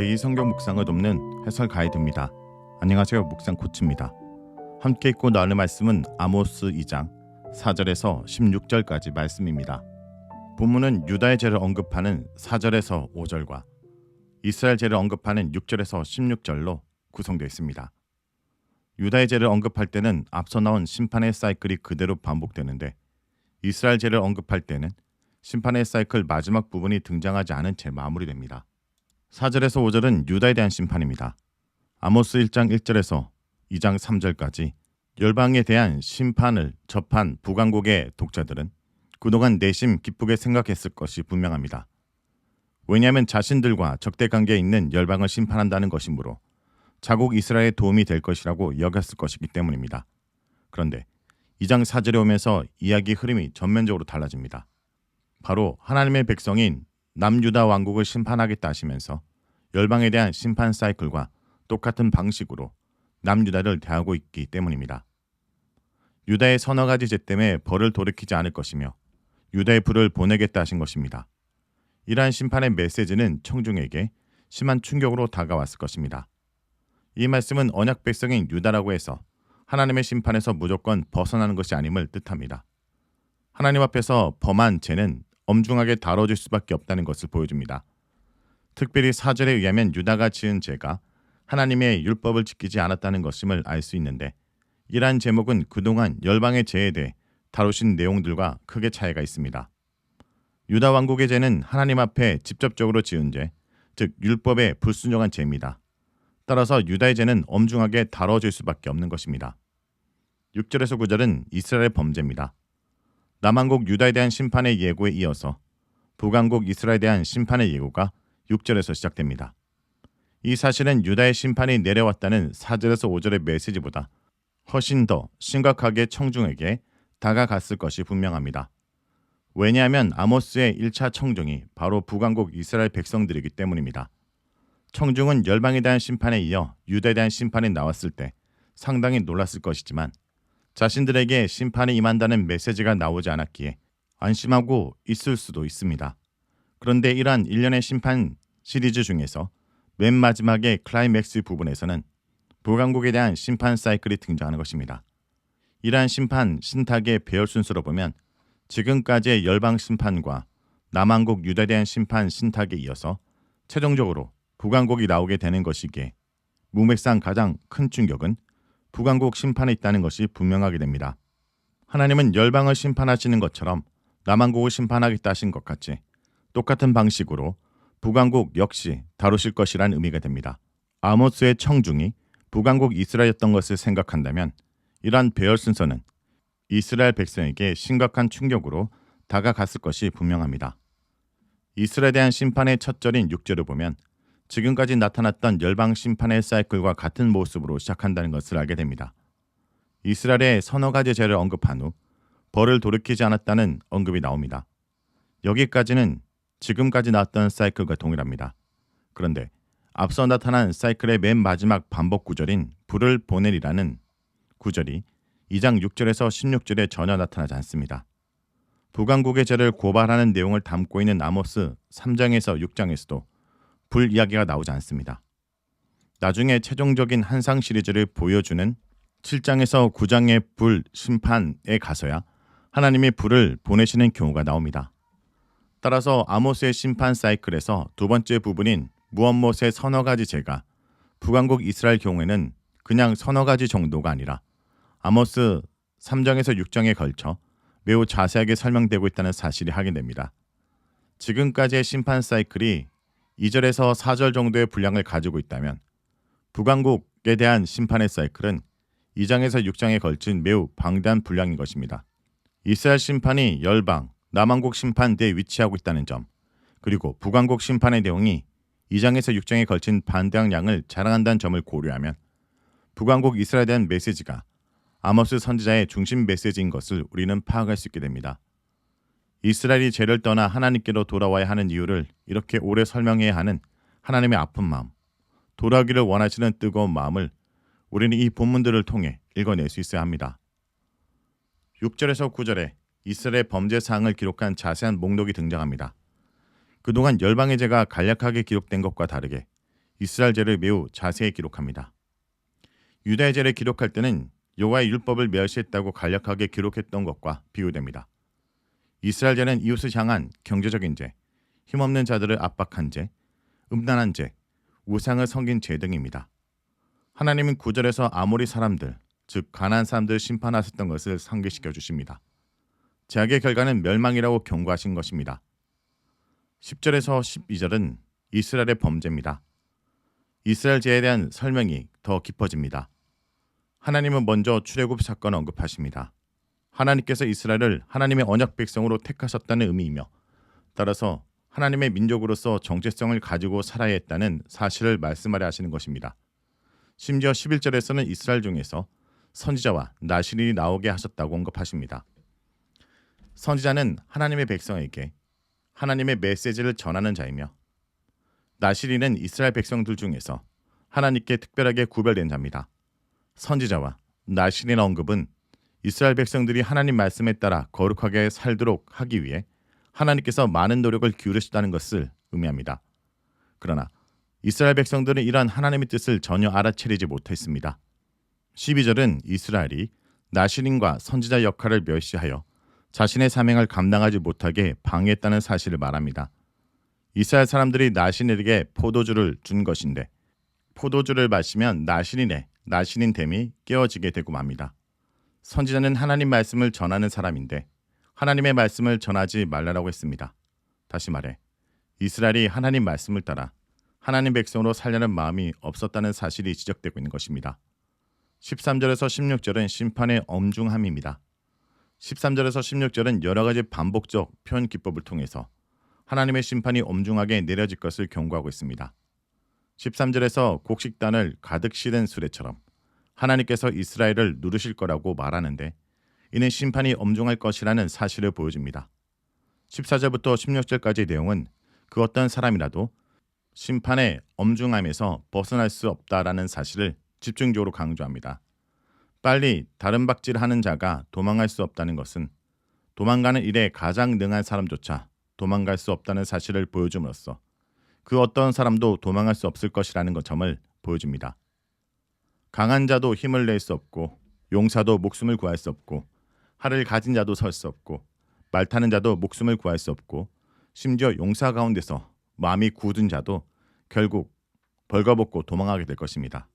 매일 성경 묵상을 돕는 해설 가이드입니다. 안녕하세요. 묵상 코치입니다. 함께 읽고 나눌 말씀은 아모스 2장 4절에서 16절까지 말씀입니다. 본문은 유다의 죄를 언급하는 4절에서 5절과 이스라엘 죄를 언급하는 6절에서 16절로 구성되어 있습니다. 유다의 죄를 언급할 때는 앞서 나온 심판의 사이클이 그대로 반복되는데 이스라엘 죄를 언급할 때는 심판의 사이클 마지막 부분이 등장하지 않은 채 마무리됩니다. 4절에서 5절은 유다에 대한 심판입니다. 아모스 1장 1절에서 2장 3절까지 열방에 대한 심판을 접한 북왕국의 독자들은 그동안 내심 기쁘게 생각했을 것이 분명합니다. 왜냐하면 자신들과 적대 관계에 있는 열방을 심판한다는 것이므로 자국 이스라엘에 도움이 될 것이라고 여겼을 것이기 때문입니다. 그런데 2장 4절에 오면서 이야기 흐름이 전면적으로 달라집니다. 바로 하나님의 백성인 남유다 왕국을 심판하겠다 하시면서 열방에 대한 심판 사이클과 똑같은 방식으로 남유다를 대하고 있기 때문입니다. 유다의 서너 가지 죄 때문에 벌을 돌이키지 않을 것이며 유다의 불을 보내겠다 하신 것입니다. 이러한 심판의 메시지는 청중에게 심한 충격으로 다가왔을 것입니다. 이 말씀은 언약 백성인 유다라고 해서 하나님의 심판에서 무조건 벗어나는 것이 아님을 뜻합니다. 하나님 앞에서 범한 죄는 엄중하게 다뤄질 수밖에 없다는 것을 보여줍니다. 특별히 4절에 의하면 유다가 지은 죄가 하나님의 율법을 지키지 않았다는 것임을 알 수 있는데 이러한 제목은 그동안 열방의 죄에 대해 다루신 내용들과 크게 차이가 있습니다. 유다 왕국의 죄는 하나님 앞에 직접적으로 지은 죄, 즉 율법에 불순종한 죄입니다. 따라서 유다의 죄는 엄중하게 다뤄질 수밖에 없는 것입니다. 6절에서 9절은 이스라엘의 범죄입니다. 남왕국 유다에 대한 심판의 예고에 이어서 북왕국 이스라엘에 대한 심판의 예고가 6절에서 시작됩니다. 이 사실은 유다의 심판이 내려왔다는 4절에서 5절의 메시지보다 훨씬 더 심각하게 청중에게 다가갔을 것이 분명합니다. 왜냐하면 아모스의 1차 청중이 바로 북왕국 이스라엘 백성들이기 때문입니다. 청중은 열방에 대한 심판에 이어 유다에 대한 심판이 나왔을 때 상당히 놀랐을 것이지만 자신들에게 심판이 임한다는 메시지가 나오지 않았기에 안심하고 있을 수도 있습니다. 그런데 이러한 일련의 심판 시리즈 중에서 맨 마지막의 클라이맥스 부분에서는 북왕국에 대한 심판 사이클이 등장하는 것입니다. 이러한 심판 신탁의 배열 순서로 보면 지금까지의 열방 심판과 남왕국 유다에 대한 심판 신탁에 이어서 최종적으로 북왕국이 나오게 되는 것이기에 문맥상 가장 큰 충격은 북왕국 심판에 있다는 것이 분명하게 됩니다. 하나님은 열방을 심판하시는 것처럼 남왕국을 심판하겠다 하신 것 같이 똑같은 방식으로 북왕국 역시 다루실 것이란 의미가 됩니다. 아모스의 청중이 북왕국 이스라엘이었던 것을 생각한다면 이러한 배열 순서는 이스라엘 백성에게 심각한 충격으로 다가갔을 것이 분명합니다. 이스라엘에 대한 심판의 첫 절인 6절을 보면 지금까지 나타났던 열방 심판의 사이클과 같은 모습으로 시작한다는 것을 알게 됩니다. 이스라엘의 서너 가지 죄를 언급한 후 벌을 돌이키지 않았다는 언급이 나옵니다. 여기까지는 지금까지 나왔던 사이클과 동일합니다. 그런데 앞서 나타난 사이클의 맨 마지막 반복 구절인 불을 보내리라는 구절이 2장 6절에서 16절에 전혀 나타나지 않습니다. 북왕국의 죄를 고발하는 내용을 담고 있는 아모스 3장에서 6장에서도 불 이야기가 나오지 않습니다. 나중에 최종적인 한상 시리즈를 보여주는 7장에서 9장의 불 심판에 가서야 하나님이 불을 보내시는 경우가 나옵니다. 따라서 아모스의 심판 사이클에서 두 번째 부분인 무엇못의 서너 가지 죄가 북왕국 이스라엘 경우에는 그냥 서너 가지 정도가 아니라 아모스 3장에서 6장에 걸쳐 매우 자세하게 설명되고 있다는 사실이 확인됩니다. 지금까지의 심판 사이클이 2절에서 4절 정도의 분량을 가지고 있다면 북왕국에 대한 심판의 사이클은 2장에서 6장에 걸친 매우 방대한 분량인 것입니다. 이스라엘 심판이 열방, 남왕국 심판대에 위치하고 있다는 점, 그리고 북왕국 심판의 내용이 2장에서 6장에 걸친 반대한 양을 자랑한다는 점을 고려하면 북왕국 이스라엘에 대한 메시지가 아모스 선지자의 중심 메시지인 것을 우리는 파악할 수 있게 됩니다. 이스라엘이 죄를 떠나 하나님께로 돌아와야 하는 이유를 이렇게 오래 설명해야 하는 하나님의 아픈 마음, 돌아오기를 원하시는 뜨거운 마음을 우리는 이 본문들을 통해 읽어낼 수 있어야 합니다. 6절에서 9절에 이스라엘의 범죄 사항을 기록한 자세한 목록이 등장합니다. 그동안 열방의 죄가 간략하게 기록된 것과 다르게 이스라엘제를 매우 자세히 기록합니다. 유다의 제를 기록할 때는 여호와의 율법을 멸시했다고 간략하게 기록했던 것과 비교됩니다. 이스라엘제는 이웃을 향한 경제적인 죄, 힘없는 자들을 압박한 죄, 음란한 죄, 우상을 섬긴 죄 등입니다. 하나님은 9절에서 아모리 사람들, 즉 가나안 사람들을 심판하셨던 것을 상기시켜 주십니다. 제약의 결과는 멸망이라고 경고하신 것입니다. 10절에서 12절은 이스라엘의 범죄입니다. 이스라엘 죄에 대한 설명이 더 깊어집니다. 하나님은 먼저 출애굽 사건을 언급하십니다. 하나님께서 이스라엘을 하나님의 언약 백성으로 택하셨다는 의미이며 따라서 하나님의 민족으로서 정체성을 가지고 살아야 했다는 사실을 말씀하려 하시는 것입니다. 심지어 11절에서는 이스라엘 중에서 선지자와 나실인이 나오게 하셨다고 언급하십니다. 선지자는 하나님의 백성에게 하나님의 메시지를 전하는 자이며 나실인은 이스라엘 백성들 중에서 하나님께 특별하게 구별된 자입니다. 선지자와 나실인의 언급은 이스라엘 백성들이 하나님 말씀에 따라 거룩하게 살도록 하기 위해 하나님께서 많은 노력을 기울이셨다는 것을 의미합니다. 그러나 이스라엘 백성들은 이러한 하나님의 뜻을 전혀 알아채리지 못했습니다. 12절은 이스라엘이 나실인과 선지자 역할을 멸시하여 자신의 사명을 감당하지 못하게 방해했다는 사실을 말합니다. 이스라엘 사람들이 나실인에게 포도주를 준 것인데 포도주를 마시면 나실인됨이 깨어지게 되고 맙니다. 선지자는 하나님 말씀을 전하는 사람인데 하나님의 말씀을 전하지 말라고 했습니다. 다시 말해 이스라엘이 하나님 말씀을 따라 하나님 백성으로 살려는 마음이 없었다는 사실이 지적되고 있는 것입니다. 13절에서 16절은 심판의 엄중함입니다. 13절에서 16절은 여러 가지 반복적 표현 기법을 통해서 하나님의 심판이 엄중하게 내려질 것을 경고하고 있습니다. 13절에서 곡식단을 가득 실은 수레처럼 하나님께서 이스라엘을 누르실 거라고 말하는데 이는 심판이 엄중할 것이라는 사실을 보여줍니다. 14절부터 16절까지의 내용은 그 어떤 사람이라도 심판의 엄중함에서 벗어날 수 없다라는 사실을 집중적으로 강조합니다. 빨리 다른 박질하는 자가 도망갈 수 없다는 것은 도망가는 일에 가장 능한 사람조차 도망갈 수 없다는 사실을 보여줌으로써 그 어떤 사람도 도망갈 수 없을 것이라는 점을 보여줍니다. 강한 자도 힘을 낼 수 없고 용사도 목숨을 구할 수 없고 활을 가진 자도 설 수 없고 말 타는 자도 목숨을 구할 수 없고 심지어 용사 가운데서 마음이 굳은 자도 결국 벌거벗고 도망하게 될 것입니다.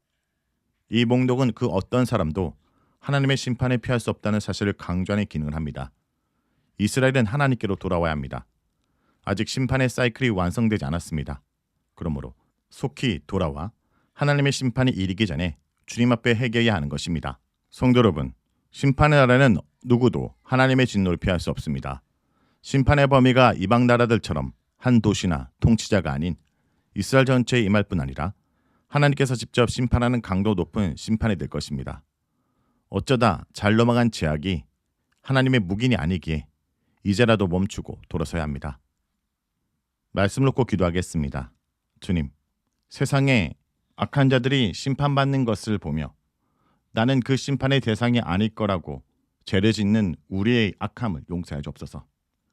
이 목록은 그 어떤 사람도 하나님의 심판에 피할 수 없다는 사실을 강조하는 기능을 합니다. 이스라엘은 하나님께로 돌아와야 합니다. 아직 심판의 사이클이 완성되지 않았습니다. 그러므로 속히 돌아와 하나님의 심판이 이르기 전에 주님 앞에 회개해야 하는 것입니다. 성도 여러분, 심판의 날에는 누구도 하나님의 진노를 피할 수 없습니다. 심판의 범위가 이방 나라들처럼 한 도시나 통치자가 아닌 이스라엘 전체에 임할 뿐 아니라 하나님께서 직접 심판하는 강도 높은 심판이 될 것입니다. 어쩌다 잘 넘어간 제약이 하나님의 묵인이 아니기에 이제라도 멈추고 돌아서야 합니다. 말씀을 놓고 기도하겠습니다. 주님, 세상에 악한 자들이 심판받는 것을 보며 나는 그 심판의 대상이 아닐 거라고 죄를 짓는 우리의 악함을 용서해 주옵소서.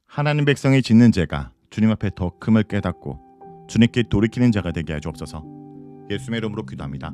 하나님 백성이 짓는 죄가 주님 앞에 더 큼을 깨닫고 주님께 돌이키는 자가 되게 해 주옵소서. 예수님의 이름으로 기도합니다.